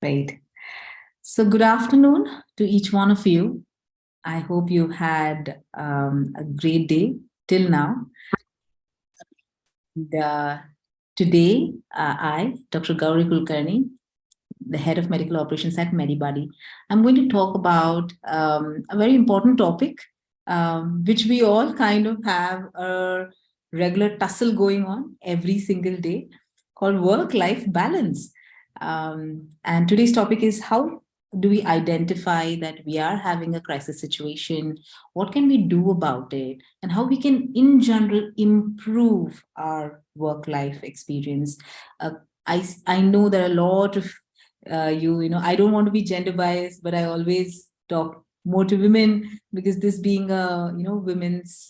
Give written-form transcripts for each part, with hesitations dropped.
Great. So, good afternoon to each one of you. I hope you had a great day till now. The, today, I, Dr. Gauri Kulkarni, the head of medical operations at Medibody, I'm going to talk about a very important topic, which we all kind of have a regular tussle going on every single day, called work-life balance. And today's topic is, how do we identify that we are having a crisis situation? What can we do about it? And how we can, in general, improve our work-life experience. I know there are a lot of I don't want to be gender biased, but I always talk more to women, because this being a women's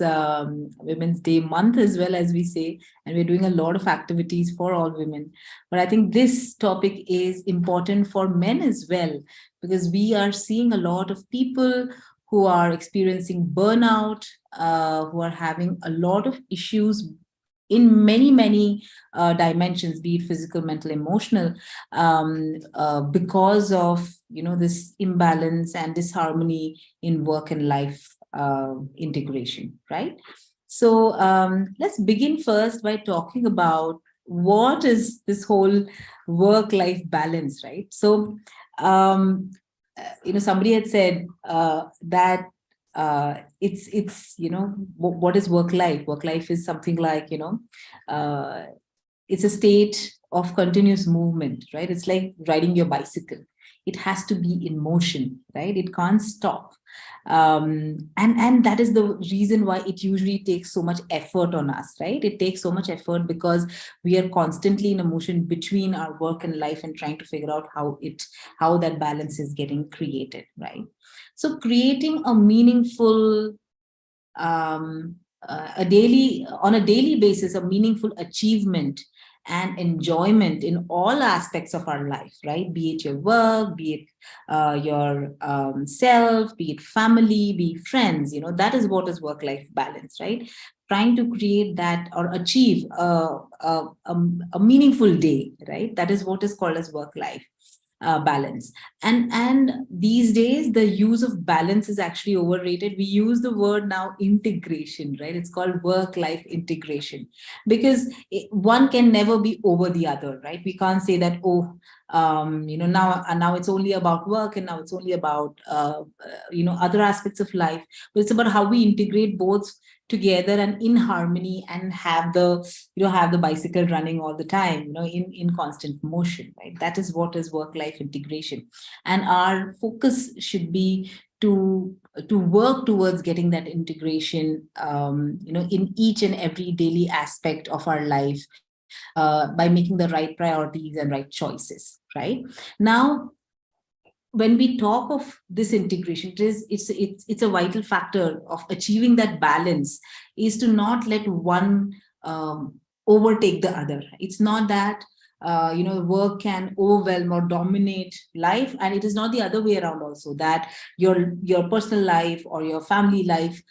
day month, as well, as we say, and we're doing a lot of activities for all women. But I think this topic is important for men as well, because we are seeing a lot of people who are experiencing burnout, who are having a lot of issues in many dimensions, be it physical, mental, emotional, because of this imbalance and disharmony in work and life integration, right? So let's begin first by talking about what is this whole work-life balance, right? So somebody had said that it's what is work life is something like it's a state of continuous movement, right? It's like riding your bicycle. It has to be in motion, right? It can't stop. And that is the reason why it usually takes so much effort on us, right? It takes so much effort because we are constantly in a motion between our work and life, and trying to figure out how that balance is getting created, right? So creating a meaningful on a daily basis, a meaningful achievement and enjoyment in all aspects of our life, right? Be it your work, be it your self, be it family, be it friends, that is what is work-life balance, right? Trying to create that or achieve a meaningful day, right? That is what is called as work-life balance. And these days the use of balance is actually overrated. We use the word now integration, right? It's called work life integration, because one can never be over the other, right? We can't say that, oh, now it's only about work, and now it's only about other aspects of life. But it's about how we integrate both together and in harmony, and have the bicycle running all the time, in constant motion, right? That is what is work life integration. And our focus should be to work towards getting that integration, in each and every daily aspect of our life, by making the right priorities and right choices, right? Now, when we talk of this integration, it's a vital factor of achieving that balance, is to not let one overtake the other. It's not that work can overwhelm or dominate life, and it is not the other way around also, that your personal life or your family life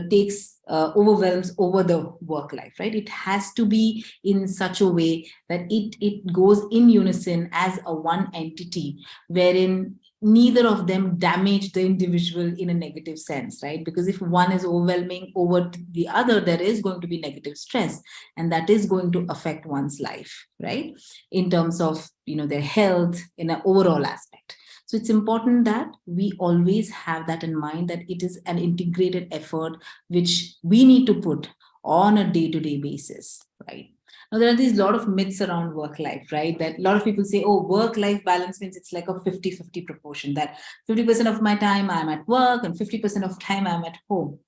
takes overwhelms over the work life, right? It has to be in such a way that it goes in unison as a one entity, wherein neither of them damage the individual in a negative sense, right? Because if one is overwhelming over the other, there is going to be negative stress, and that is going to affect one's life, right? In terms of their health in an overall aspect. So it's important that we always have that in mind, that it is an integrated effort which we need to put on a day-to-day basis, right? Now, there are these lot of myths around work life, right? That a lot of people say, oh, work life balance means it's like a 50-50 proportion, that 50% of my time I'm at work and 50% of time I'm at home.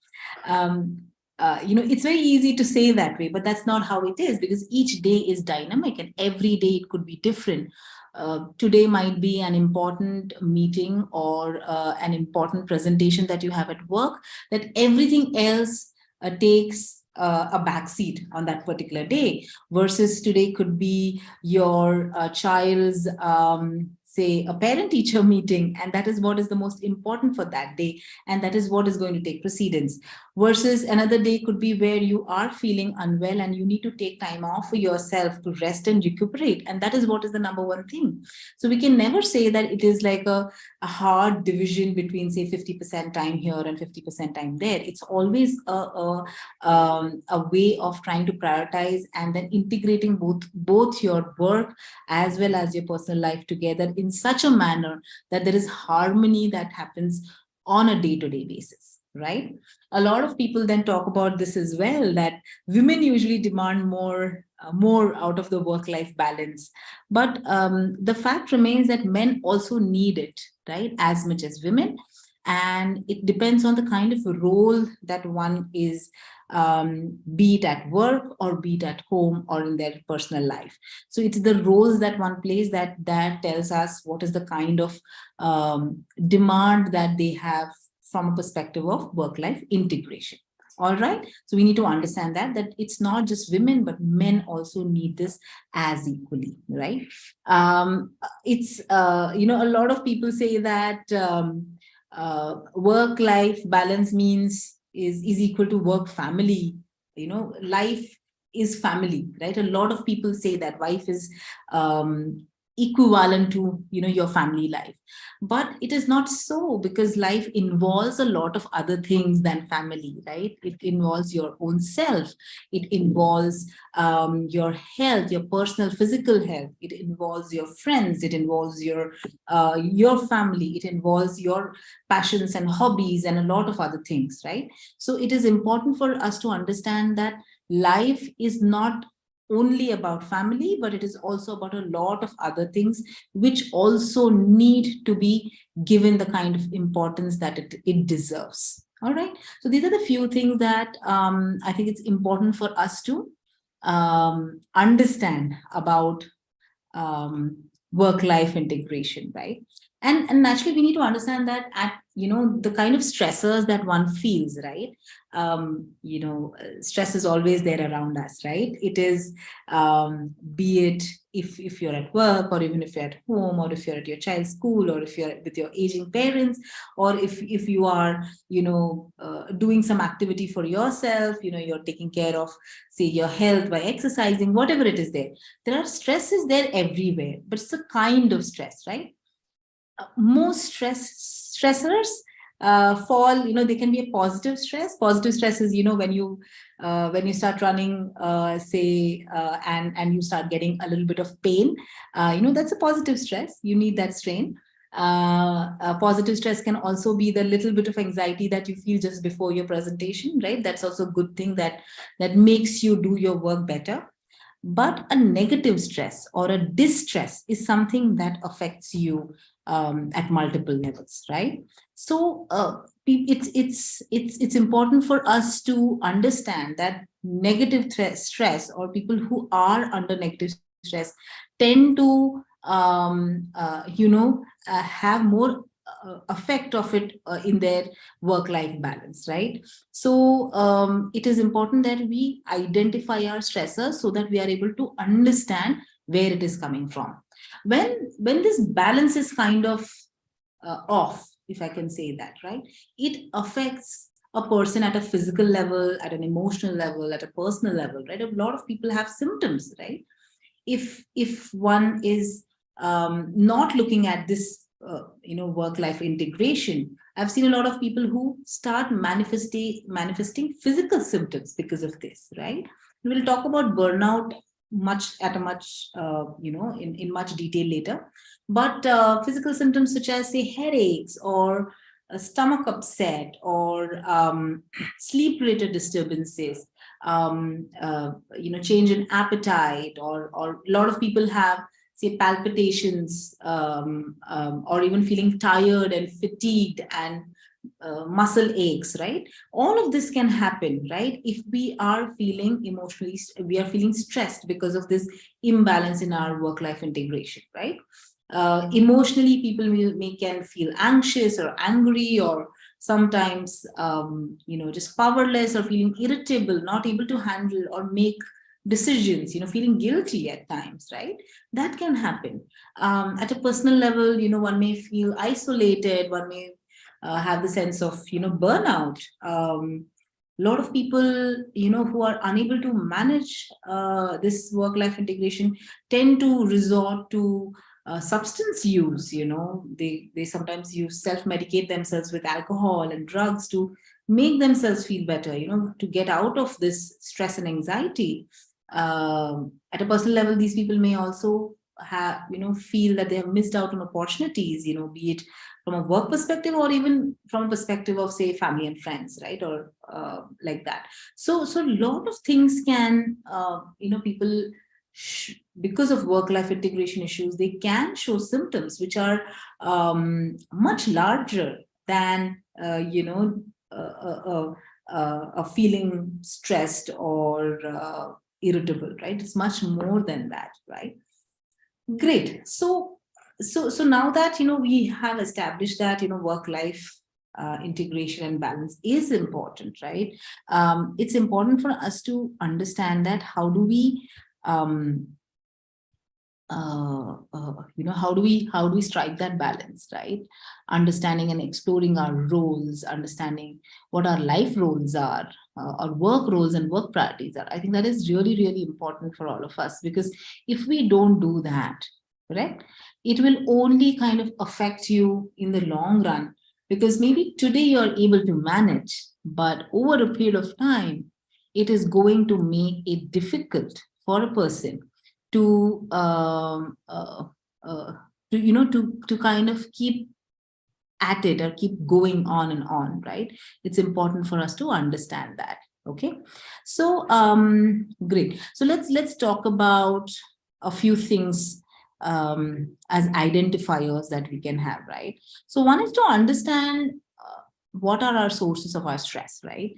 It's very easy to say that way, but that's not how it is, because each day is dynamic and every day it could be different. Today might be an important meeting or an important presentation that you have at work, that everything else takes a backseat on that particular day, versus today could be your child's say a parent teacher meeting, and that is what is the most important for that day, and that is what is going to take precedence. Versus another day could be where you are feeling unwell and you need to take time off for yourself to rest and recuperate, and that is what is the number one thing. So we can never say that it is like a hard division between, say, 50% time here and 50% time there. It's always a way of trying to prioritize and then integrating both your work as well as your personal life together in such a manner that there is harmony that happens on a day-to-day basis, right? A lot of people then talk about this as well, that women usually demand more out of the work-life balance. But the fact remains that men also need it, right, as much as women. And it depends on the kind of role that one is, be it at work or be it at home or in their personal life. So it's the roles that one plays that tells us what is the kind of demand that they have from a perspective of work-life integration. All right. So we need to understand that it's not just women, but men also need this as equally, right? It's a lot of people say that work-life balance means is equal to work family. Life is family, right? A lot of people say that wife is equivalent to your family life, but it is not so, because life involves a lot of other things than family, right? It involves your own self, it involves your health, your personal physical health, it involves your friends, it involves your family, it involves your passions and hobbies and a lot of other things, right? So it is important for us to understand that life is not only about family, but it is also about a lot of other things which also need to be given the kind of importance that it deserves. All right. So these are the few things that I think it's important for us to understand about work-life integration, right? And naturally, we need to understand that at the kind of stressors that one feels, right? Stress is always there around us, right? It is, be it if you're at work, or even if you're at home, or if you're at your child's school, or if you're with your aging parents, or if you are doing some activity for yourself, you're taking care of, say, your health by exercising, whatever it is, there are stresses there everywhere, but it's a kind of stress, right? Most stressors fall, they can be a positive stress. Positive stress is, when you start running, say, and you start getting a little bit of pain, that's a positive stress. You need that strain. Positive stress can also be the little bit of anxiety that you feel just before your presentation, right? That's also a good thing that makes you do your work better. But a negative stress or a distress is something that affects you at multiple levels, right? So it's important for us to understand that negative stress, or people who are under negative stress, tend to have more effect of it in their work-life balance, right? So it is important that we identify our stressors so that we are able to understand where it is coming from. When this balance is kind of off, if I can say that, right, it affects a person at a physical level, at an emotional level, at a personal level, right? A lot of people have symptoms, right? If one is not looking at this work-life integration, I've seen a lot of people who start manifesting physical symptoms because of this, right? We'll talk about burnout in much detail later, but physical symptoms such as, say, headaches, or stomach upset, or sleep related disturbances, change in appetite, or a lot of people have, say, palpitations, or even feeling tired and fatigued, and muscle aches, right? All of this can happen, right? If we are feeling we are feeling stressed because of this imbalance in our work-life integration, right? Emotionally, people can feel anxious or angry, or sometimes just powerless, or feeling irritable, not able to handle or make decisions, feeling guilty at times, right? That can happen. At a personal level, one may feel isolated, one may have the sense of, burnout. A lot of people, who are unable to manage this work-life integration tend to resort to substance use. They sometimes use self-medicate themselves with alcohol and drugs to make themselves feel better, to get out of this stress and anxiety. At a personal level, these people may also have, feel that they have missed out on opportunities, be it from a work perspective or even from a perspective of, say, family and friends, right? Or like that. So a lot of things can, people, because of work-life integration issues, they can show symptoms which are much larger than, feeling stressed or irritable, right? It's much more than that, right? Great. So now that we have established that work life integration and balance is important, right? It's important for us to understand that how do we how do we strike that balance, right? Understanding and exploring our roles, understanding what our life roles are, our work roles and work priorities are. I think that is really, really important for all of us, because if we don't do that, correct, it will only kind of affect you in the long run, because maybe today you're able to manage, but over a period of time, it is going to make it difficult for a person to to kind of keep at it or keep going on and on, right? It's important for us to understand that. Okay, so great. So let's talk about a few things as identifiers that we can have, right? So one is to understand what are our sources of our stress, right?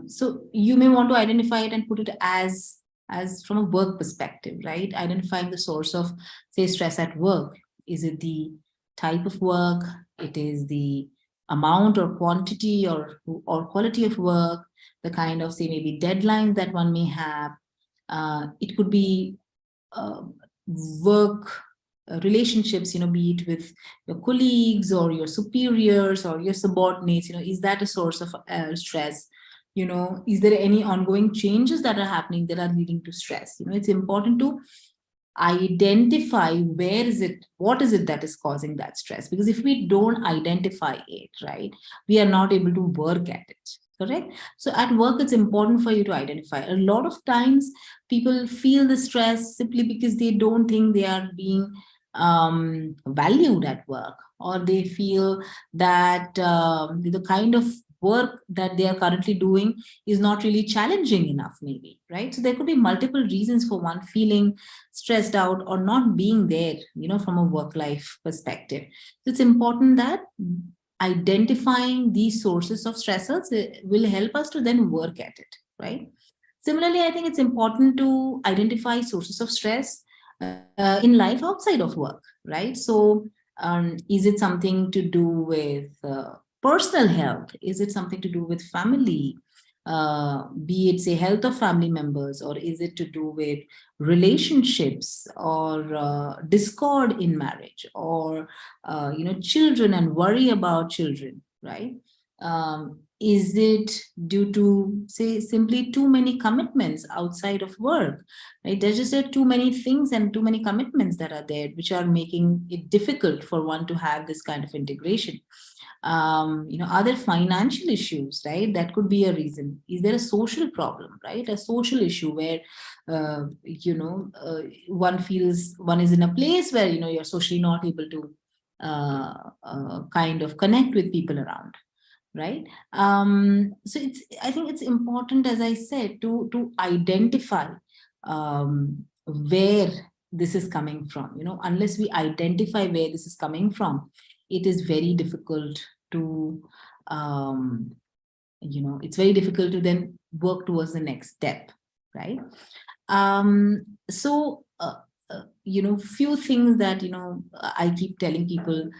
So you may want to identify it and put it as from a work perspective, right? Identifying the source of, say, stress at work. Is it the type of work? It is the amount or quantity or quality of work, the kind of, say, maybe deadlines that one may have. It could be work relationships, be it with your colleagues or your superiors or your subordinates. Is that a source of stress? Is there any ongoing changes that are happening that are leading to stress? It's important to identify what is it that is causing that stress, because if we don't identify it, right, we are not able to work at it, correct? So at work, it's important for you to identify. A lot of times people feel the stress simply because they don't think they are being valued at work, or they feel that the kind of work that they are currently doing is not really challenging enough, maybe, right? So there could be multiple reasons for one feeling stressed out or not being there, from a work life perspective. So it's important that identifying these sources of stressors will help us to then work at it, right? Similarly, I think it's important to identify sources of stress in life outside of work, right? So is it something to do with personal health? Is it something to do with family? Be it, say, health of family members, or is it to do with relationships, or discord in marriage, or children and worry about children, right? Is it due to, say, simply too many commitments outside of work, right? There's just too many things and too many commitments that are there, which are making it difficult for one to have this kind of integration. Are there financial issues, right? That could be a reason. Is there a social problem, right? A social issue where, one feels one is in a place where, you're socially not able to kind of connect with people around, right? So I think it's important, as I said, to identify where this is coming from. Unless we identify where this is coming from, it is very difficult to it's very difficult to then work towards the next step, right? So few things that I keep telling people.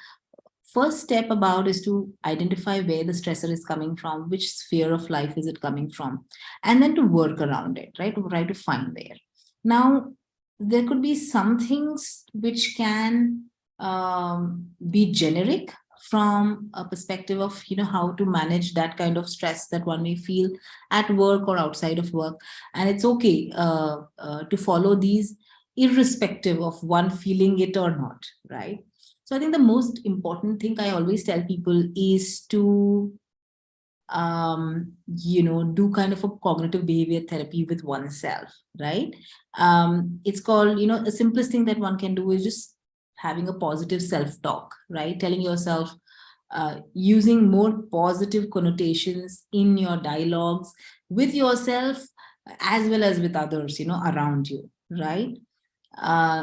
first step about is to identify where the stressor is coming from, which sphere of life is it coming from, and then to work around it, right? To try to find there. Now, there could be some things which can be generic from a perspective of, how to manage that kind of stress that one may feel at work or outside of work. And it's okay to follow these irrespective of one feeling it or not, right? So I think the most important thing I always tell people is to, do kind of a cognitive behavior therapy with oneself, right? It's called, the simplest thing that one can do is just having a positive self-talk, right? Telling yourself, using more positive connotations in your dialogues with yourself as well as with others, around you, right?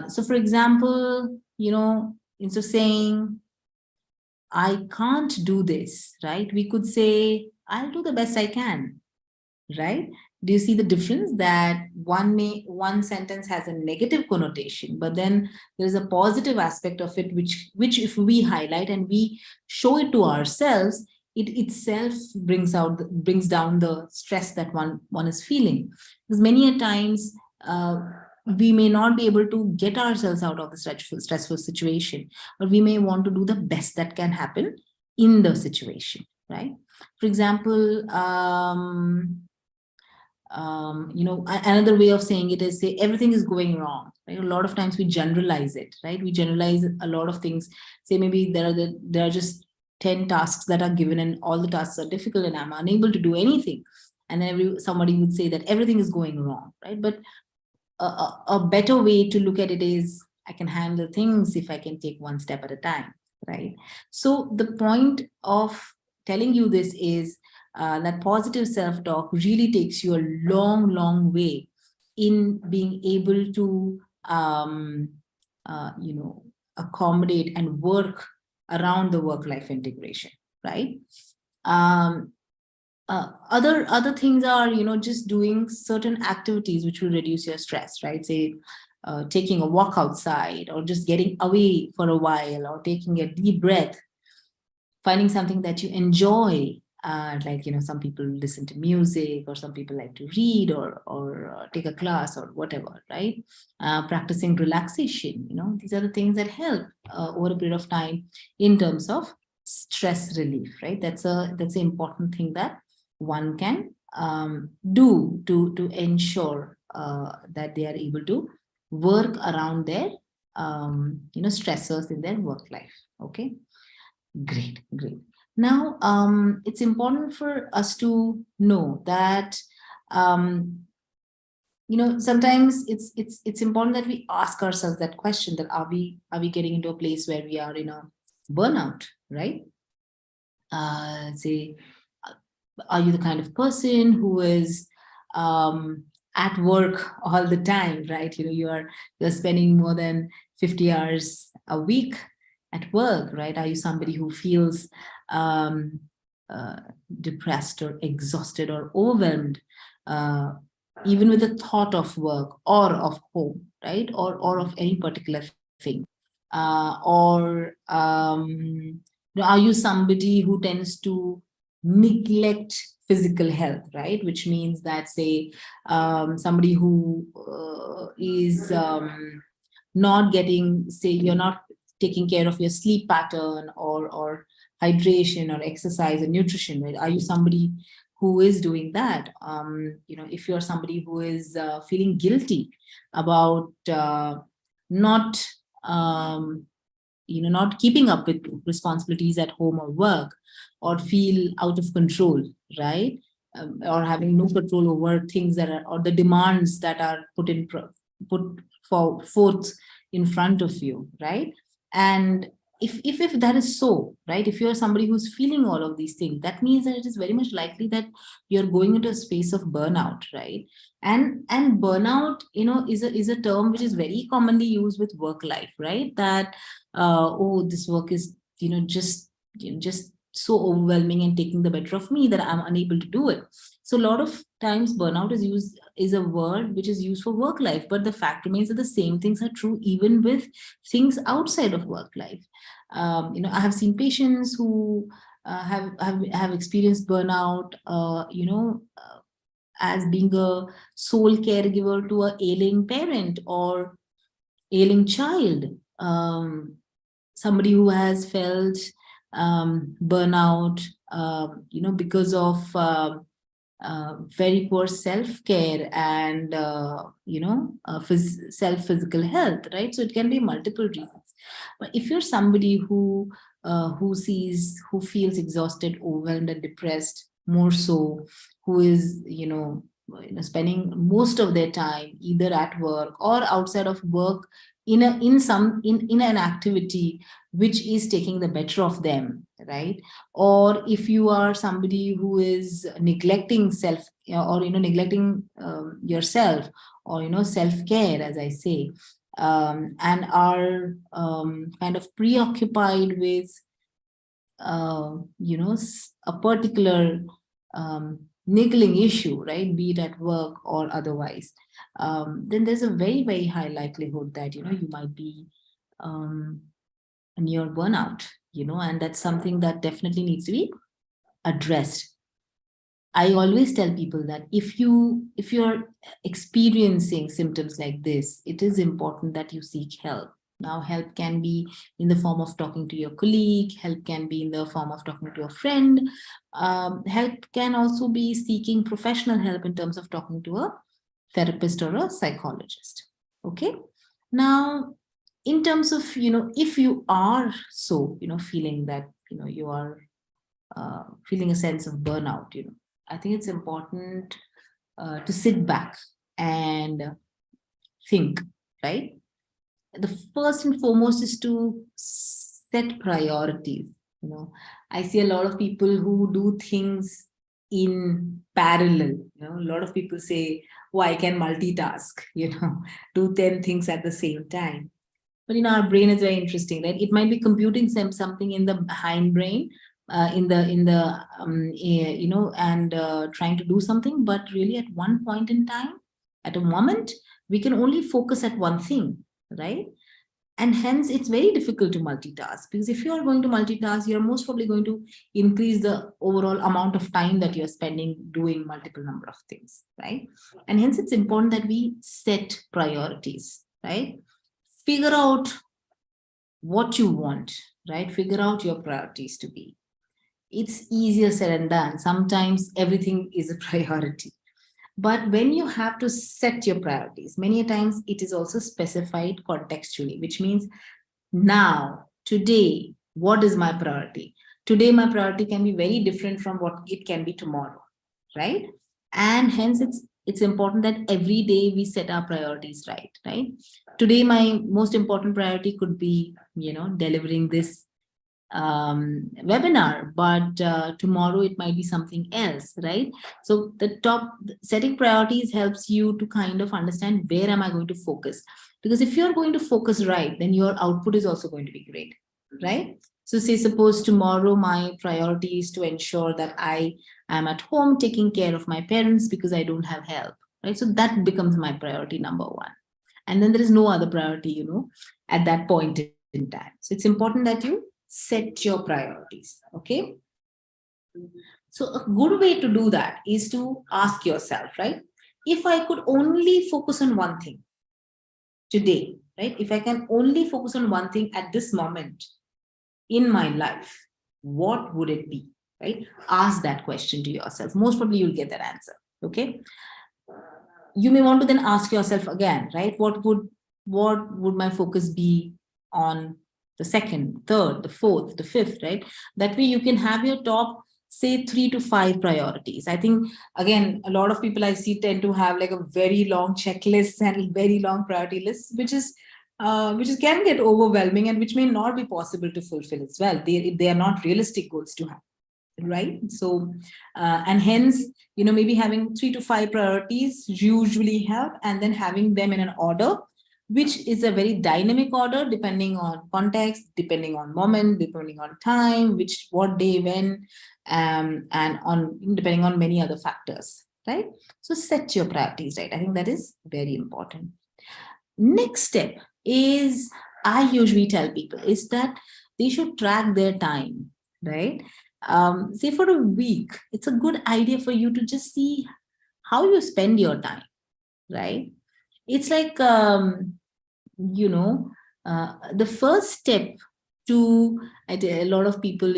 So for example, instead of saying, I can't do this, right? We could say, I'll do the best I can, right? Do you see the difference that one sentence has a negative connotation, but then there's a positive aspect of it, which if we highlight and we show it to ourselves, it itself brings down the stress that one is feeling. Because many a times we may not be able to get ourselves out of the stressful situation, but we may want to do the best that can happen in the situation, right? For example, another way of saying it is, say everything is going wrong, right? A lot of times we generalize it, right? We generalize a lot of things. Say maybe there are just 10 tasks that are given and all the tasks are difficult and I'm unable to do anything. And then somebody would say that everything is going wrong, right? But a better way to look at it is, I can handle things if I can take one step at a time, right? So the point of telling you this is that positive self-talk really takes you a long, long way in being able to, accommodate and work around the work-life integration, right? Other things are, just doing certain activities which will reduce your stress, right? Say, taking a walk outside, or just getting away for a while, or taking a deep breath, finding something that you enjoy. Like, some people listen to music, or some people like to read, or take a class or whatever, right? Practicing relaxation, these are the things that help over a period of time in terms of stress relief, right? That's an important thing that one can do to ensure that they are able to work around their stressors in their work life. Okay, great. Now it's important for us to know that sometimes it's important that we ask ourselves that question, that are we getting into a place where we are in a burnout, right? Say, are you the kind of person who is at work all the time, right? You're spending more than 50 hours a week at work, right? Are you somebody who feels depressed or exhausted or overwhelmed, even with the thought of work or of home, right? Or of any particular thing? Or are you somebody who tends to neglect physical health, right? Which means that, say, somebody who is not getting, say, you're not taking care of your sleep pattern, or hydration, or exercise and nutrition, right? Are you somebody who is doing that? If you're somebody who is feeling guilty about not not keeping up with responsibilities at home or work, or feel out of control, right? Or having no control over things that are, or the demands that are put forth in front of you, right? And if that is so, right, if you're somebody who's feeling all of these things, that means that it is very much likely that you're going into a space of burnout, right? And burnout, is a term which is very commonly used with work life, right? That oh, this work is just so overwhelming and taking the better of me that I'm unable to do it. So a lot of times burnout is a word which is used for work life, but the fact remains that the same things are true even with things outside of work life. I have seen patients who have experienced burnout, as being a sole caregiver to a ailing parent or ailing child. Somebody who has felt burnout, because of very poor self-care and self-physical health, right? So it can be multiple reasons. But if you're somebody who feels exhausted, overwhelmed, and depressed, more so, who is spending most of their time either at work or outside of work in an activity which is taking the better of them, right? Or if you are somebody who is neglecting self, or neglecting yourself, or self-care, as I say, and are kind of preoccupied with a particular niggling issue, right, be it at work or otherwise, then there's a very, very high likelihood that you might be near burnout, and that's something that definitely needs to be addressed. I always tell people that if you're experiencing symptoms like this, it is important that you seek help. Now, help can be in the form of talking to your colleague, help can be in the form of talking to a friend, help can also be seeking professional help in terms of talking to a therapist or a psychologist. Okay. Now, in terms of, if you are so, feeling that, you are feeling a sense of burnout, I think it's important to sit back and think, right? The first and foremost is to set priorities. I see a lot of people who do things in parallel. A lot of people say, oh, I can multitask, do 10 things at the same time. But our brain is very interesting, right? It might be computing something in the hindbrain, and trying to do something, but really at one point in time, at a moment, we can only focus at one thing, right? And hence it's very difficult to multitask, because if you are going to multitask, you're most probably going to increase the overall amount of time that you're spending doing multiple number of things, right? And hence it's important that we set priorities, right? Figure out what you want, right? Figure out your priorities to be. It's easier said than done. Sometimes everything is a priority. But when you have to set your priorities, many times it is also specified contextually, which means now, today, what is my priority? Today, my priority can be very different from what it can be tomorrow, right? And hence it's important that every day we set our priorities right? Today, my most important priority could be, delivering this webinar, but tomorrow it might be something else, right? So the top setting priorities helps you to kind of understand where am I going to focus, because if you're going to focus right, then your output is also going to be great, right? So say suppose tomorrow my priority is to ensure that I am at home taking care of my parents because I don't have help, right? So that becomes my priority number one, and then there is no other priority, at that point in time. So it's important that you set your priorities. Okay. So a good way to do that is to ask yourself, right? If I could only focus on one thing today, right? If I can only focus on one thing at this moment in my life, what would it be? Right? Ask that question to yourself. Most probably you'll get that answer. Okay. You may want to then ask yourself again, right? What would my focus be on the second, third, the fourth, the fifth, right? That way you can have your top, say 3 to 5 priorities. I think, again, a lot of people I see tend to have like a very long checklist and very long priority lists, which can get overwhelming and which may not be possible to fulfill as well. They are not realistic goals to have, right? So and hence, maybe having 3 to 5 priorities usually help, and then having them in an order which is a very dynamic order depending on context, depending on moment, depending on time, what day, when, and on depending on many other factors, right? So set your priorities right. I think that is very important. Next step is, I usually tell people, is that they should track their time, right? Say for a week, it's a good idea for you to just see how you spend your time, right? It's like, the first step to, a lot of people,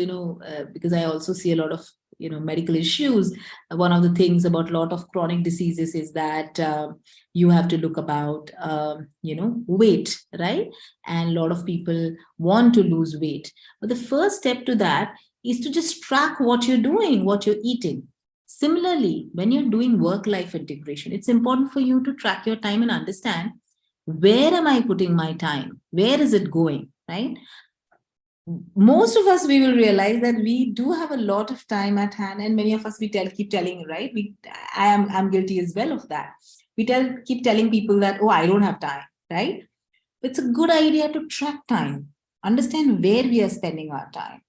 because I also see a lot of, medical issues. One of the things about a lot of chronic diseases is that you have to look about, weight, right? And a lot of people want to lose weight. But the first step to that is to just track what you're doing, what you're eating. Similarly, when you're doing work-life integration, it's important for you to track your time and understand, where am I putting my time? Where is it going, right? Most of us, we will realize that we do have a lot of time at hand, and many of us, we keep telling, right? I'm guilty as well of that. We keep telling people that, oh, I don't have time, right? It's a good idea to track time, understand where we are spending our time,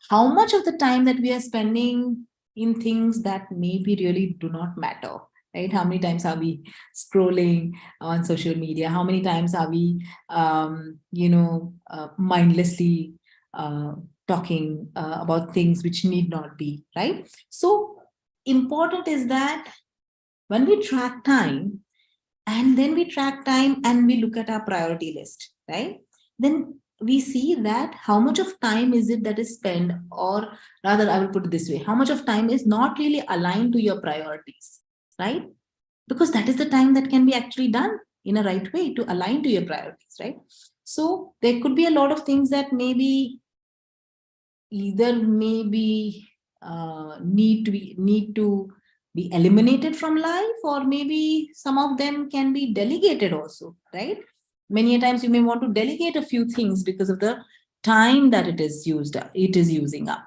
how much of the time that we are spending in things that maybe really do not matter, right? How many times are we scrolling on social media? How many times are we, mindlessly talking about things which need not be, right? So important is that when we track time, and then we track time and we look at our priority list, right? Then we see that how much of time is it that is spent, or rather, I will put it this way, how much of time is not really aligned to your priorities, right? Because that is the time that can be actually done in a right way to align to your priorities, right? So there could be a lot of things that maybe either maybe need to be eliminated from life, or maybe some of them can be delegated also, right? Many a times you may want to delegate a few things because of the time that it is using up,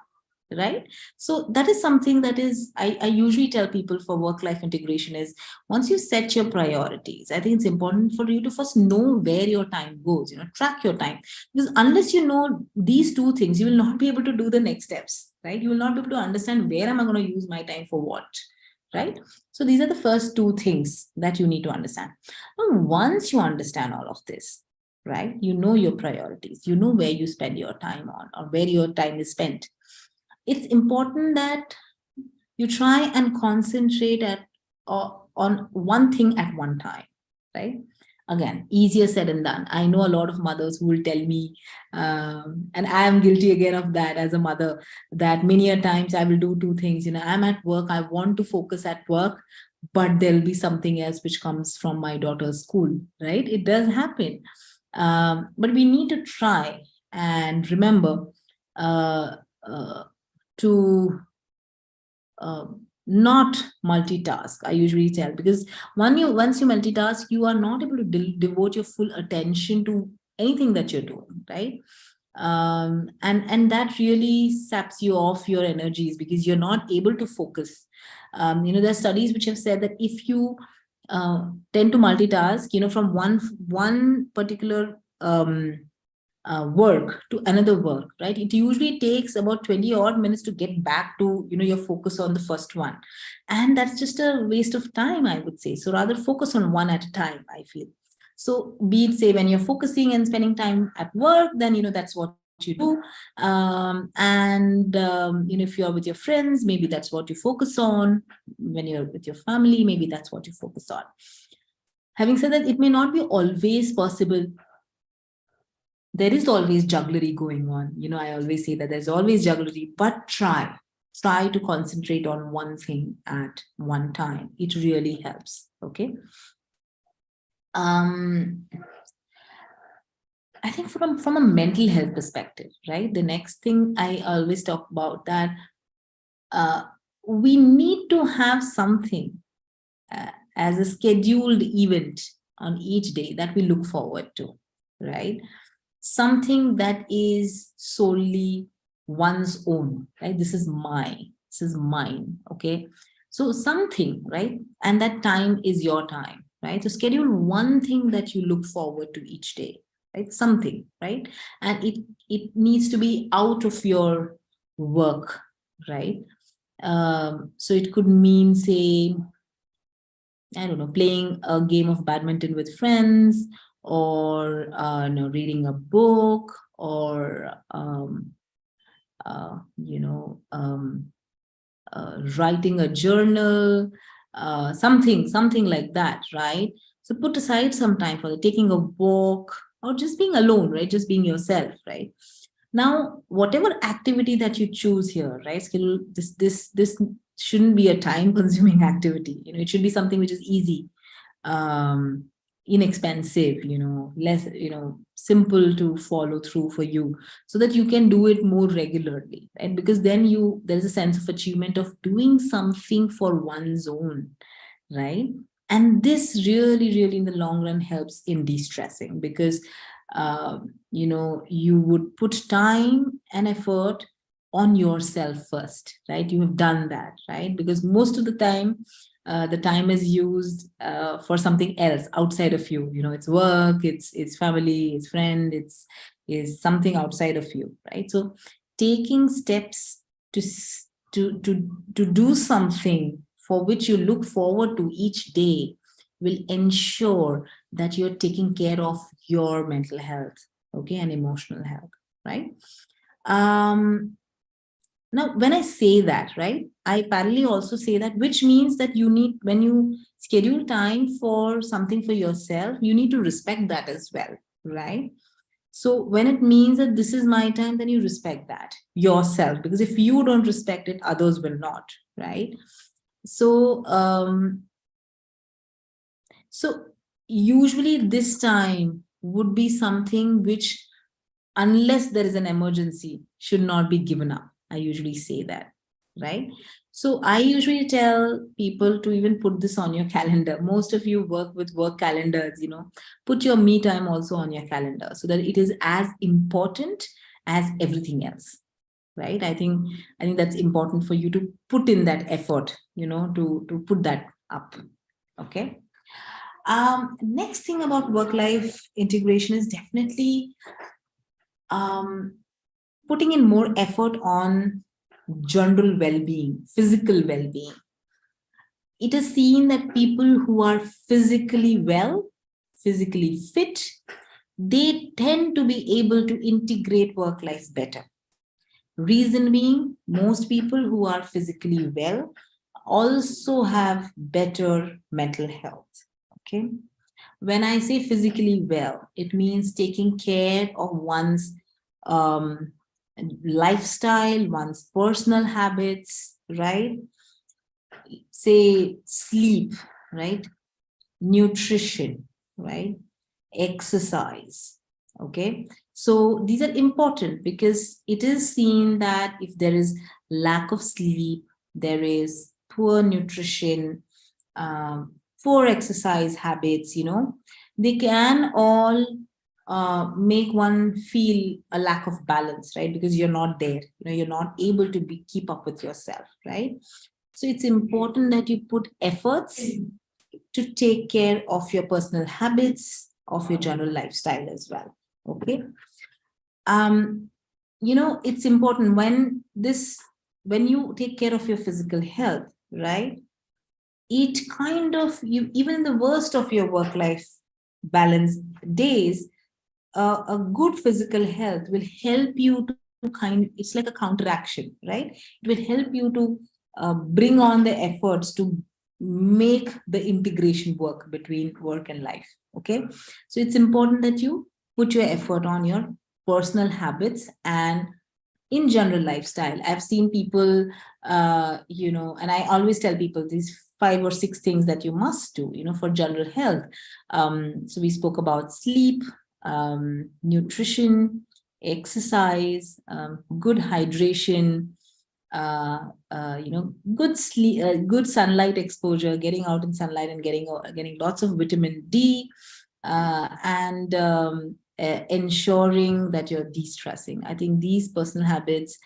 right? So that is something that is, I usually tell people for work-life integration is, once you set your priorities, I think it's important for you to first know where your time goes, track your time. Because unless you know these two things, you will not be able to do the next steps, right? You will not be able to understand, where am I going to use my time for what, right? So these are the first two things that you need to understand. And once you understand all of this, right, you know your priorities, you know where you spend your time on, or where your time is spent, it's important that you try and concentrate on one thing at one time, right? Again, easier said than done. I know a lot of mothers who will tell me, and I am guilty again of that as a mother, that many a times I will do two things. I'm at work, I want to focus at work, but there'll be something else which comes from my daughter's school, right? It does happen. But we need to try and remember uh, uh, to not multitask. I usually tell, because once you multitask, you are not able to devote your full attention to anything that you're doing, right? And that really saps you off your energies, because you're not able to focus. There are studies which have said that if you tend to multitask, from one particular work to another work, right? It usually takes about 20 odd minutes to get back to, your focus on the first one. And that's just a waste of time, I would say. So rather focus on one at a time, I feel. So be it, say, when you're focusing and spending time at work, then, that's what you do. If you're with your friends, maybe that's what you focus on. When you're with your family, maybe that's what you focus on. Having said that, it may not be always possible. There is always jugglery going on. I always say that there's always jugglery, but try to concentrate on one thing at one time. It really helps. Okay. I think from a mental health perspective, right? The next thing I always talk about, that we need to have something as a scheduled event on each day that we look forward to, right? Something that is solely one's own, right? This is mine, okay? So something, right? And that time is your time. right? So schedule one thing that you look forward to each day, right? Something, right? And it needs to be out of your work, right? So it could mean, say, I don't know, playing a game of badminton with friends, or reading a book, or you know, writing a journal, something like that, right? So put aside some time for taking a walk, or just being alone, right? Just being yourself, right? Now, whatever activity that you choose here, right? Schedule this shouldn't be a time-consuming activity. It should be something which is easy, um, inexpensive, less, simple to follow through for you, so that you can do it more regularly, right? Because then there's a sense of achievement of doing something for one's own, right? And this really, really in the long run helps in de-stressing, because you would put time and effort on yourself first, right? You have done that, right? Because most of the time is used for something else outside of you. It's work, it's family, it's friend, is something outside of you, right? So taking steps to do something for which you look forward to each day will ensure that you're taking care of your mental health, okay, and emotional health, right? um Now, when I say that, right, I parallelly also say that, which means that when you schedule time for something for yourself, you need to respect that as well, right? So when it means that this is my time, then you respect that yourself, because if you don't respect it, others will not, right? So, so usually this time would be something which, unless there is an emergency, should not be given up. I usually say that, right? So I usually tell people to even put this on your calendar. Most of you work with work calendars, put your me time also on your calendar, so that it is as important as everything else, right? I think that's important for you to put in that effort, to put that up. Okay. Next thing about work life integration is definitely um, putting in more effort on general well-being, physical well-being. It is seen that people who are physically well, physically fit, they tend to be able to integrate work life better. Reason being, most people who are physically well also have better mental health. Okay. When I say physically well, it means taking care of one's um, lifestyle, one's personal habits, right? Say sleep, right? Nutrition, right? Exercise. Okay. So these are important, because it is seen that if there is lack of sleep, there is poor nutrition, poor exercise habits, they can all make one feel a lack of balance, right? Because you're not there, you're not able to keep up with yourself, right? So it's important that you put efforts to take care of your personal habits, of your general lifestyle as well. Okay. Um, it's important when you take care of your physical health, right? It kind of, even in the worst of your work life balance days, a good physical health will help you to it's like a counteraction, right? It will help you to bring on the efforts to make the integration work between work and life. Okay. So it's important that you put your effort on your personal habits and in general lifestyle. I've seen people, and I always tell people these 5 or 6 things that you must do, for general health. So we spoke about sleep, nutrition, exercise, good hydration, good sleep, good sunlight exposure, getting out in sunlight and getting lots of vitamin D, and ensuring that you're de-stressing. I think these personal habits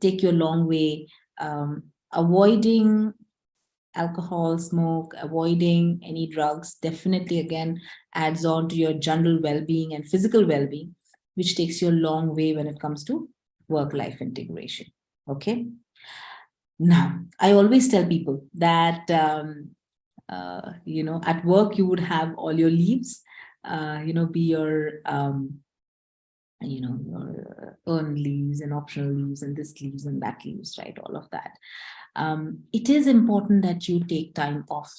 take you a long way. Avoiding alcohol, smoke, avoiding any drugs definitely again adds on to your general well-being and physical well-being, which takes you a long way when it comes to work-life integration. Okay. Now, I always tell people that, at work, you would have all your leaves, be your earned leaves and optional leaves and this leaves and that leaves, right? All of that. It is important that you take time off,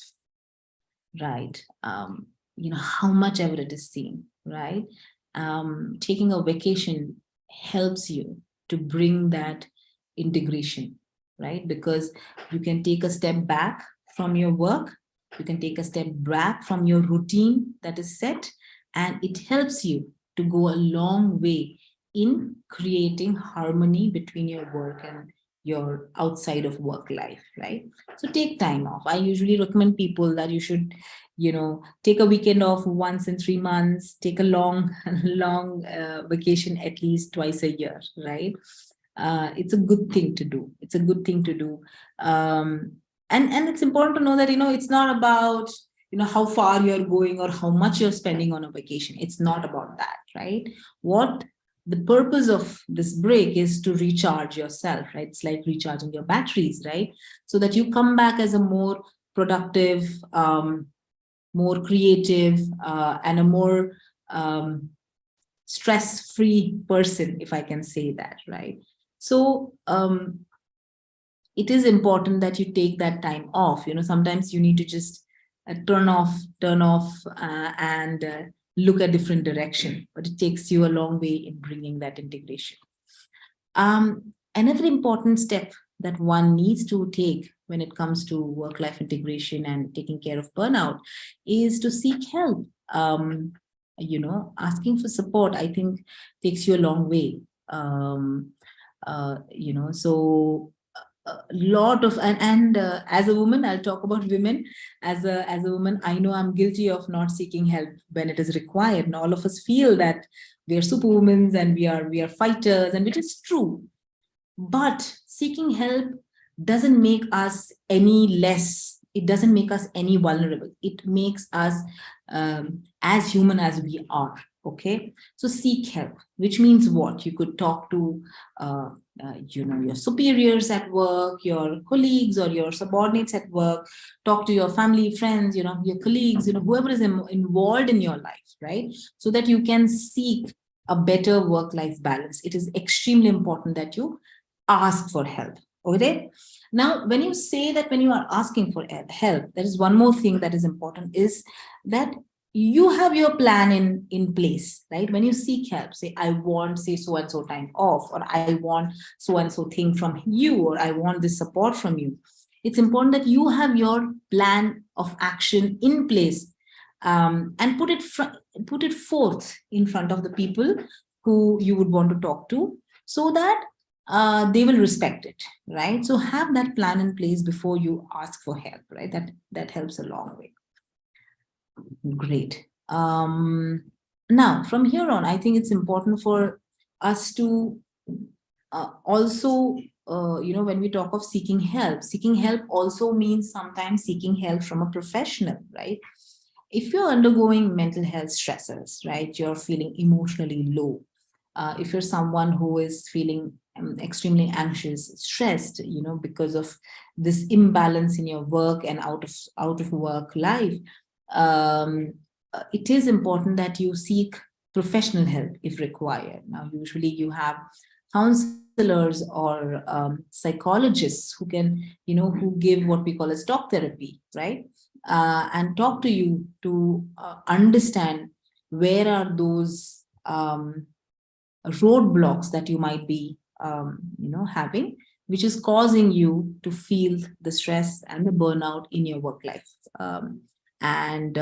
right? How much ever it is seen, right? Taking a vacation helps you to bring that integration, right? Because you can take a step back from your work, you can take a step back from your routine that is set, and it helps you to go a long way in creating harmony between your work and your outside of work life, right? So take time off. I usually recommend people that you should, take a weekend off once in 3 months, take a long, long vacation at least twice a year, right? It's a good thing to do. It's a good thing to do. And it's important to know that, it's not about, how far you're going or how much you're spending on a vacation. It's not about that, right? What the purpose of this break is to recharge yourself, right? It's like recharging your batteries, right? So that you come back as a more productive, more creative, and a more stress-free person, if I can say that, right? So it is important that you take that time off. Sometimes you need to just turn off, and look a different direction, but it takes you a long way in bringing that integration. Another important step that one needs to take when it comes to work-life integration and taking care of burnout is to seek help. Asking for support, I think, takes you a long way. So a lot of, and as a woman, I'll talk about women. As a woman, I know I'm guilty of not seeking help when it is required, and all of us feel that we are superwomen and we are fighters, and which is true. But seeking help doesn't make us any less, it doesn't make us any vulnerable. It makes us as human as we are. Okay, so seek help, which means what? You could talk to your superiors at work, your colleagues or your subordinates at work, talk to your family, friends, your colleagues, whoever is involved in your life, right? So that you can seek a better work-life balance. It is extremely important that you ask for help. Okay. Now, when you say that, when you are asking for help, there is one more thing that is important, is that you have your plan in place, right? When you seek help, say, I want, say, so and so time off, or I want so and so thing from you, or I want this support from you. It's important that you have your plan of action in place, and put it forth in front of the people who you would want to talk to, so that they will respect it, right? So have that plan in place before you ask for help, right? That helps a long way. Great. Now, from here on, I think it's important for us to also, when we talk of seeking help also means sometimes seeking help from a professional, right? If you're undergoing mental health stressors, right, you're feeling emotionally low, if you're someone who is feeling extremely anxious, stressed, because of this imbalance in your work and out of work life, it is important that you seek professional help if required. Now, usually you have counselors or psychologists who can, who give what we call as talk therapy, right? And talk to you to understand where are those roadblocks that you might be having, which is causing you to feel the stress and the burnout in your work life. And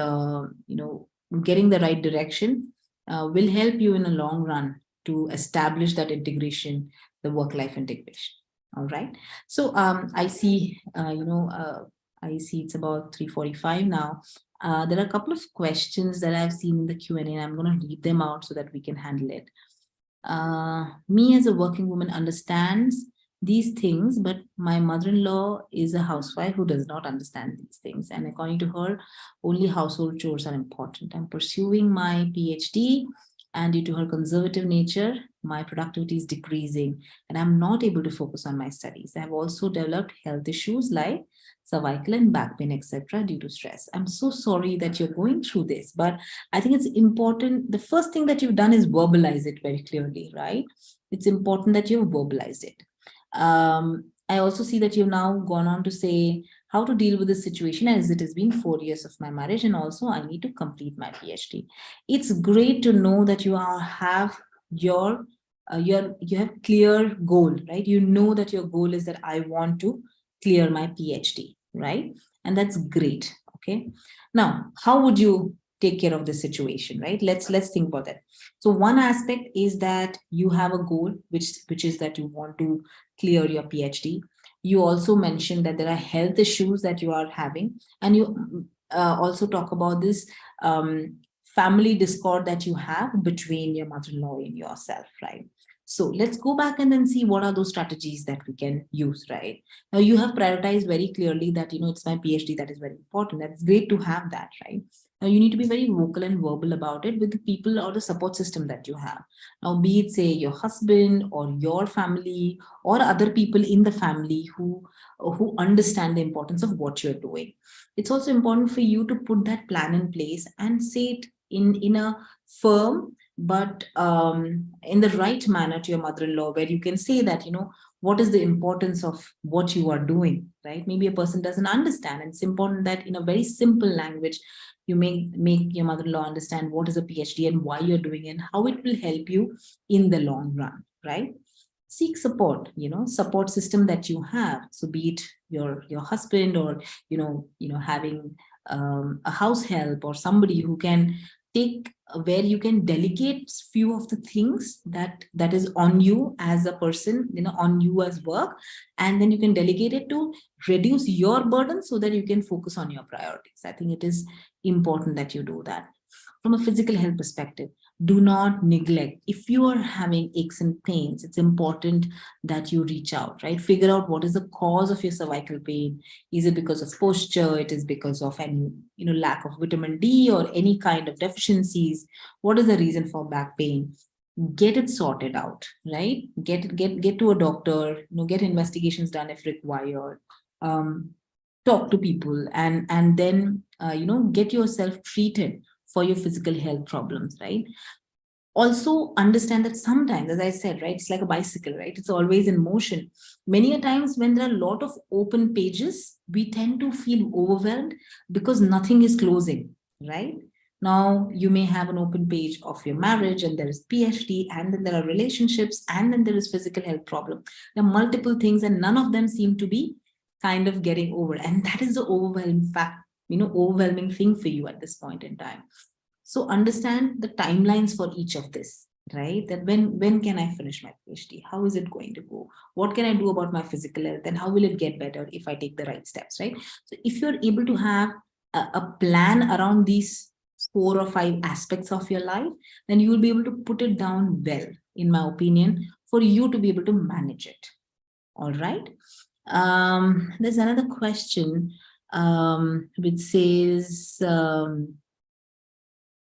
getting the right direction will help you in the long run to establish that integration, the work-life integration. All right. So I see, I see it's about 3:45 now. There are a couple of questions that I've seen in the Q&A, and I'm going to read them out so that we can handle it. Me as a working woman understands these things, but my mother-in-law is a housewife who does not understand these things. And according to her, only household chores are important. I'm pursuing my PhD, and due to her conservative nature, my productivity is decreasing and I'm not able to focus on my studies. I've also developed health issues like cervical and back pain, etc., due to stress. I'm so sorry that you're going through this, but I think it's important. The first thing that you've done is verbalize it very clearly, right? It's important that you've verbalized it. I also see that you've now gone on to say how to deal with this situation, as it has been 4 years of my marriage, and also I need to complete my PhD. It's great to know that have you have clear goal, right? You know that your goal is that I want to clear my PhD, right? And that's great. Okay. Now, how would you take care of the situation, right? Let's think about that. So one aspect is that you have a goal, which is that you want to clear your PhD. You also mentioned that there are health issues that you are having, and you also talk about this family discord that you have between your mother-in-law and yourself, right? So let's go back and then see what are those strategies that we can use, right? Now you have prioritized very clearly that, it's my PhD that is very important. That's great to have that, right? Now you need to be very vocal and verbal about it with the people or the support system that you have. Now, be it say your husband or your family or other people in the family who understand the importance of what you're doing. It's also important for you to put that plan in place and say it in a firm but in the right manner to your mother-in-law, where you can say that, what is the importance of what you are doing, right? Maybe a person doesn't understand, and it's important that in a very simple language you make your mother-in-law understand what is a PhD and why you're doing it and how it will help you in the long run, right? Seek support, support system that you have. So be it your husband, or having a house help or somebody who can take, where you can delegate few of the things that is on you as a person, on you as work, and then you can delegate it to reduce your burden so that you can focus on your priorities. I think it is important that you do that. From a physical health perspective, do not neglect. If you are having aches and pains, it's important that you reach out, right? Figure out what is the cause of your cervical pain. Is it because of posture? It is because of any, lack of vitamin D or any kind of deficiencies. What is the reason for back pain? Get it sorted out, right? Get to a doctor, get investigations done if required. Talk to people, and then get yourself treated for your physical health problems, right? Also understand that sometimes, as I said, right, it's like a bicycle, right? It's always in motion. Many a times when there are a lot of open pages, we tend to feel overwhelmed because nothing is closing, right? Now you may have an open page of your marriage, and there is PhD, and then there are relationships, and then there is physical health problem. There are multiple things, and none of them seem to be kind of getting over, and that is the overwhelming thing for you at this point in time. So understand the timelines for each of this, right? That when can I finish my PhD? How is it going to go? What can I do about my physical health? And how will it get better if I take the right steps, right? So if you're able to have a plan around these 4 or 5 aspects of your life, then you will be able to put it down well, in my opinion, for you to be able to manage it. All right. There's another question which says,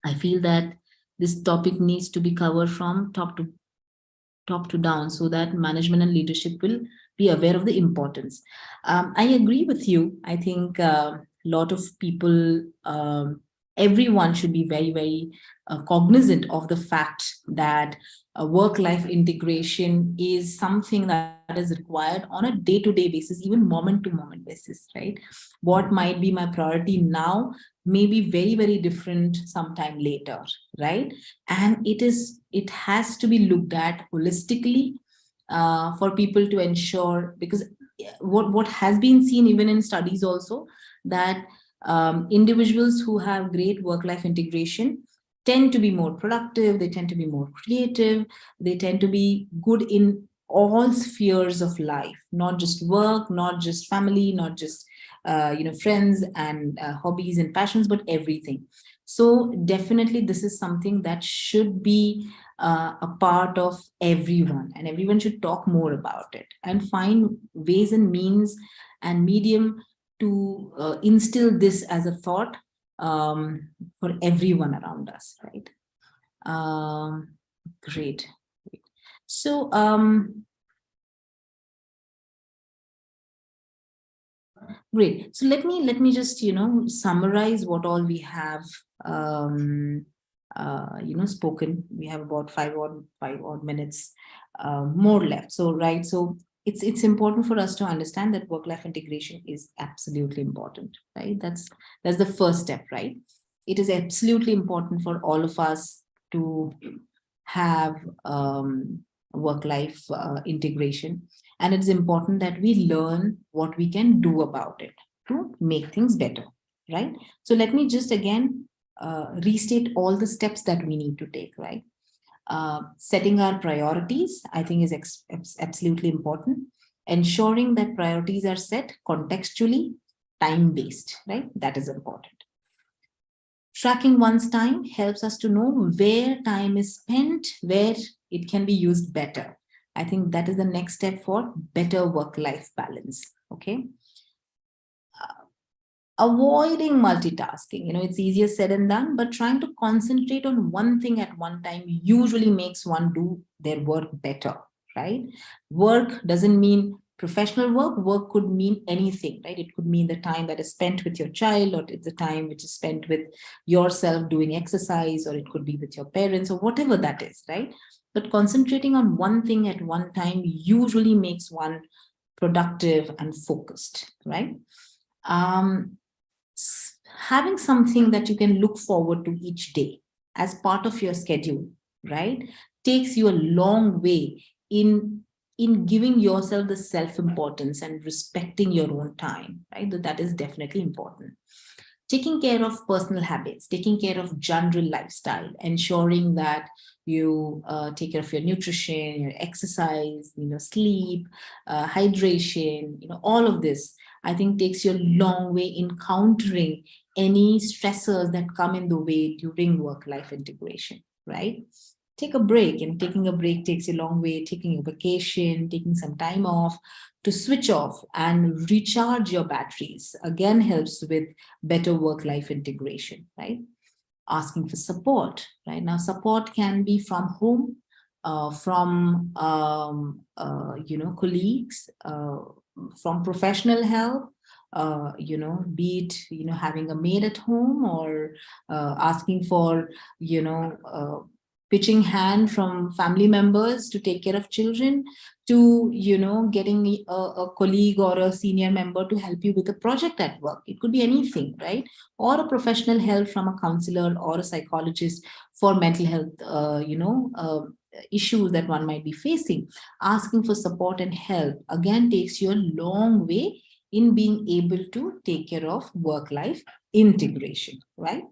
I feel that this topic needs to be covered from top to down, so that management and leadership will be aware of the importance. I agree with you. I think a lot of people, everyone should be very, very cognizant of the fact that work-life integration is something that is required on a day-to-day basis, even moment-to-moment basis, right? What might be my priority now may be very, very different sometime later, right? And it has to be looked at holistically for people to ensure, because what has been seen even in studies also, that individuals who have great work-life integration tend to be more productive, they tend to be more creative, they tend to be good in all spheres of life, not just work, not just family, not just friends and hobbies and passions, but everything. So definitely this is something that should be a part of everyone, and everyone should talk more about it and find ways and means and medium to instill this as a thought for everyone around us, right? Great. So, great. So let me just summarize what all we have spoken. We have about five odd minutes more left. So right. So it's important for us to understand that work-life integration is absolutely important, right? That's the first step, right? It is absolutely important for all of us to have work-life integration, and it's important that we learn what we can do about it to make things better, right? So let me just again restate all the steps that we need to take, right? Setting our priorities, I think, is absolutely important. Ensuring that priorities are set contextually, time-based, right? That is important. Tracking one's time helps us to know where time is spent, where it can be used better. I think that is the next step for better work-life balance. Okay. Avoiding multitasking, it's easier said than done, but trying to concentrate on one thing at one time usually makes one do their work better, right? Work doesn't mean professional work. Work could mean anything, right? It could mean the time that is spent with your child, or it's the time which is spent with yourself doing exercise, or it could be with your parents, or whatever that is, right? But concentrating on one thing at one time usually makes one productive and focused, right? Having something that you can look forward to each day as part of your schedule, right, takes you a long way in giving yourself the self-importance and respecting your own time, right? That is definitely important. Taking care of personal habits, taking care of general lifestyle, ensuring that you take care of your nutrition, your exercise, sleep, hydration, all of this, I think, takes you a long way in countering any stressors that come in the way during work-life integration, right? Take a break, and taking a break takes you a long way. Taking a vacation, taking some time off to switch off and recharge your batteries again helps with better work-life integration, right? Asking for support, right? Now, support can be from home, from colleagues, from professional help, be it having a maid at home, or asking for pitching hand from family members to take care of children, to getting a colleague or a senior member to help you with a project at work. It could be anything, right? Or a professional help from a counselor or a psychologist for mental health issues that one might be facing. Asking for support and help again takes you a long way in being able to take care of work-life integration, right?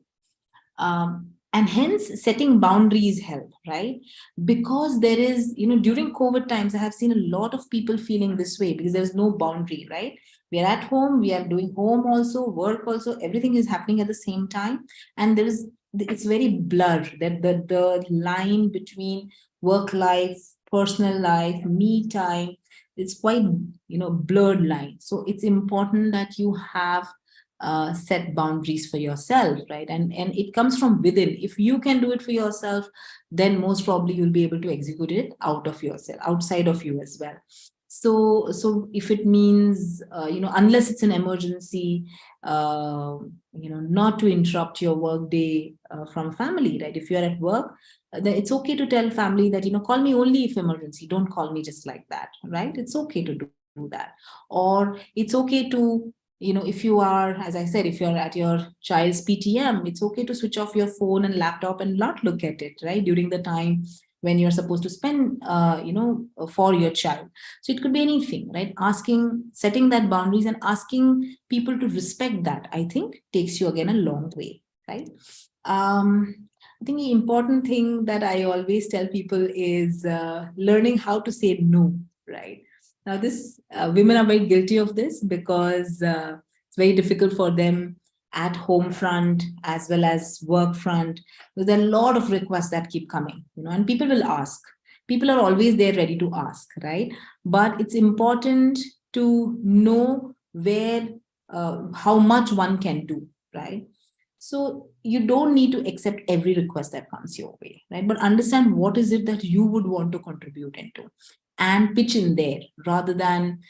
And hence setting boundaries help, right? Because there is, during COVID times, I have seen a lot of people feeling this way because there's no boundary, right? We are at home, we are doing home also, work also, everything is happening at the same time. And it's very blurred, that the line between work life, personal life, me time, it's quite, blurred line. So it's important that you have set boundaries for yourself, right? And it comes from within. If you can do it for yourself, then most probably you'll be able to execute it outside of you as well. So if it means unless it's an emergency, not to interrupt your work day from family, right? If you're at work, then it's okay to tell family that call me only if emergency, don't call me just like that, right? It's okay to do that. Or it's okay to, if you are, as I said, if you're at your child's PTM, it's okay to switch off your phone and laptop and not look at it, right, during the time when you're supposed to spend, for your child. So it could be anything, right? Setting that boundaries and asking people to respect that, I think, takes you again a long way, right? I think the important thing that I always tell people is learning how to say no, right? Now, this women are very guilty of this because it's very difficult for them at home front as well as work front. There are a lot of requests that keep coming, and people will ask. People are always there ready to ask, right? But it's important to know where, how much one can do, right? So you don't need to accept every request that comes your way, right? But understand what is it that you would want to contribute into and pitch in there rather than,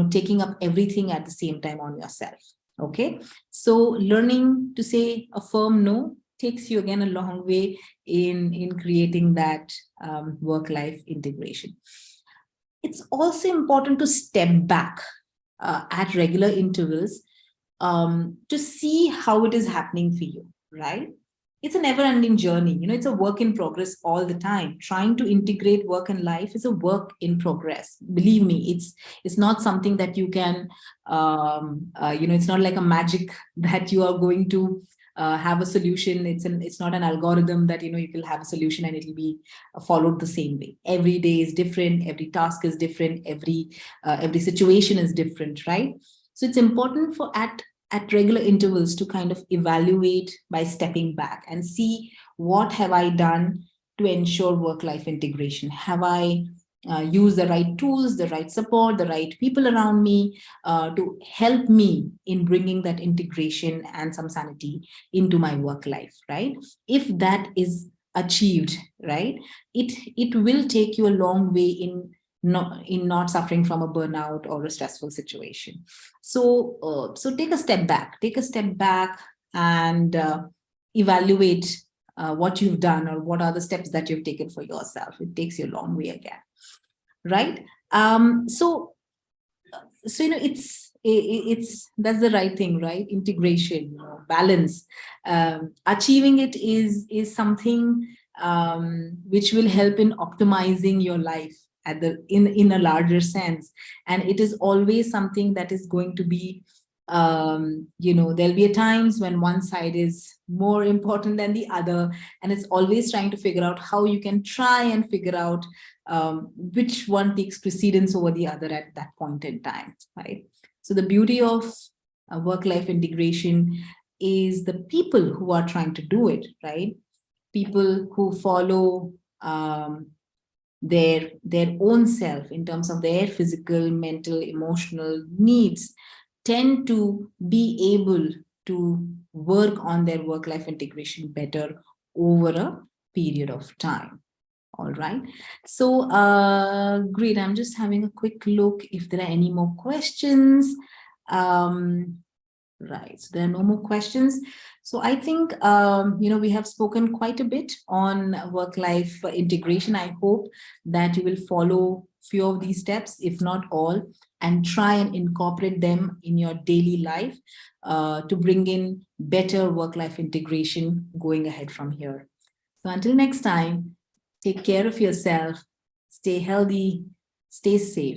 taking up everything at the same time on yourself. Okay. So learning to say a firm no takes you again a long way in creating that work-life integration. It's also important to step back at regular intervals to see how it is happening for you, right? It's a never-ending journey. It's a work in progress all the time. Trying to integrate work and life is a work in progress. Believe me, it's not something that you can, it's not like a magic that you are going to have a solution. It's not an algorithm that you will have a solution and it'll be followed the same way. Every day is different. Every task is different. Every situation is different, right? So it's important for at regular intervals to kind of evaluate by stepping back and see what have I done to ensure work-life integration. Have I used the right tools, the right support, the right people around me to help me in bringing that integration and some sanity into my work life, right? If that is achieved, right, it will take you a long way in not suffering from a burnout or a stressful situation. So take a step back and evaluate what you've done or what are the steps that you've taken for yourself. It takes you a long way again, right? So it's that's the right thing, right? Integration, balance. Achieving it is something which will help in optimizing your life in a larger sense, and it is always something that is going to be there'll be times when one side is more important than the other, and it's always trying to figure out how you can try and figure out which one takes precedence over the other at that point in time, right? So the beauty of work-life integration is the people who are trying to do it, right? People who follow their own self in terms of their physical, mental, emotional needs tend to be able to work on their work-life integration better over a period of time. All right. So great. I'm just having a quick look if there are any more questions. Right. So there are no more questions. So I think, we have spoken quite a bit on work-life integration. I hope that you will follow few of these steps, if not all, and try and incorporate them in your daily life to bring in better work-life integration going ahead from here. So until next time, take care of yourself, stay healthy, stay safe.